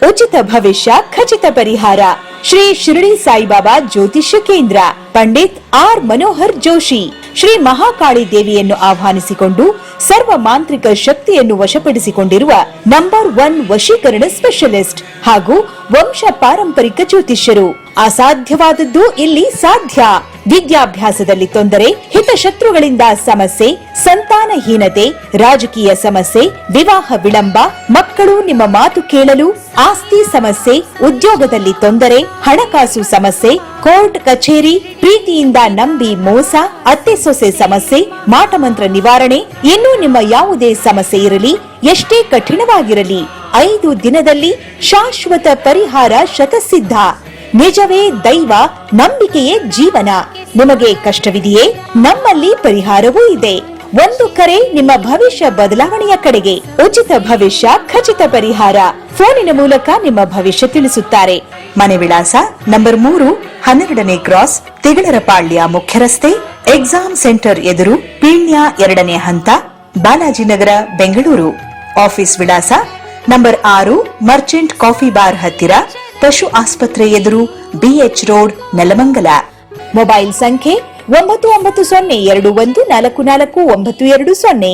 ಉಚಿತ ಭವಿಷ್ಯ ಖಚಿತ ಪರಿಹಾರ. ಶ್ರೀ ಶಿರಡಿ ಸಾಯಿಬಾಬಾ ಜ್ಯೋತಿಷ್ಯ ಕೇಂದ್ರ, ಪಂಡಿತ್ ಆರ್ ಮನೋಹರ್ ಜೋಶಿ. ಶ್ರೀ ಮಹಾಕಾಳಿ ದೇವಿಯನ್ನು ಆಹ್ವಾನಿಸಿಕೊಂಡು ಸರ್ವ ಮಾಂತ್ರಿಕ ಶಕ್ತಿಯನ್ನು ವಶಪಡಿಸಿಕೊಂಡಿರುವ ನಂಬರ್ 1 ವಶೀಕರಣ ಸ್ಪೆಷಲಿಸ್ಟ್ ಹಾಗೂ ವಂಶ ಪಾರಂಪರಿಕ ಜ್ಯೋತಿಷ್ಯರು. ಅಸಾಧ್ಯವಾದದ್ದು ಇಲ್ಲಿ ಸಾಧ್ಯ. ವಿದ್ಯಾಭ್ಯಾಸದಲ್ಲಿ ತೊಂದರೆ, ಹಿತಶತ್ರುಗಳಿಂದ ಸಮಸ್ಯೆ, ಸಂತಾನಹೀನತೆ, ರಾಜಕೀಯ ಸಮಸ್ಯೆ, ವಿವಾಹ ವಿಳಂಬ, ಮಕ್ಕಳು ನಿಮ್ಮ ಮಾತು ಕೇಳಲು, ಆಸ್ತಿ ಸಮಸ್ಯೆ, ಉದ್ಯೋಗದಲ್ಲಿ ತೊಂದರೆ, ಹಣಕಾಸು ಸಮಸ್ಯೆ, ಕೋರ್ಟ್ ಕಚೇರಿ, ಪ್ರೀತಿಯಿಂದ ನಂಬಿ ಮೋಸ, ಅತ್ತೆ ಸೊಸೆ ಸಮಸ್ಯೆ, ಮಾಟಮಂತ್ರ ನಿವಾರಣೆ, ಇನ್ನೂ ನಿಮ್ಮ ಯಾವುದೇ ಸಮಸ್ಯೆ ಇರಲಿ, ಎಷ್ಟೇ ಕಠಿಣವಾಗಿರಲಿ 5 ದಿನದಲ್ಲಿ ಶಾಶ್ವತ ಪರಿಹಾರ ಶತಸಿದ್ಧ. ನಿಜವೇ ದೈವ, ನಂಬಿಕೆಯೇ ಜೀವನ. ನಿಮಗೆ ಕಷ್ಟವಿದೆಯೇ? ನಮ್ಮಲ್ಲಿ ಪರಿಹಾರವೂ ಇದೆ. ಒಂದು ಕರೆ ನಿಮ್ಮ ಭವಿಷ್ಯ ಬದಲಾವಣೆಯ ಕಡೆಗೆ. ಉಚಿತ ಭವಿಷ್ಯ ಖಚಿತ ಪರಿಹಾರ. ಫೋನಿನ ಮೂಲಕ ನಿಮ್ಮ ಭವಿಷ್ಯ ತಿಳಿಸುತ್ತಾರೆ. ಮನೆ ವಿಳಾಸ ನಂಬರ್ 3, 12ನೇ ಕ್ರಾಸ್, ತಿಗಳರಪಾಳ್ಯ ಮುಖ್ಯ ರಸ್ತೆ, ಎಕ್ಸಾಮ್ ಸೆಂಟರ್ ಎದುರು, ಪೀಣ್ಯ 2ನೇ ಹಂತ, ಬಾಲಾಜಿನಗರ, ಬೆಂಗಳೂರು. ಆಫೀಸ್ ವಿಳಾಸ ನಂಬರ್ 6, ಮರ್ಚೆಂಟ್ ಕಾಫಿ ಬಾರ್ ಹತ್ತಿರ, ಪಶು ಆಸ್ಪತ್ರೆ ಎದುರು, BH ರೋಡ್, ನೆಲಮಂಗಲ. ಮೊಬೈಲ್ ಸಂಖ್ಯೆ 9902144920.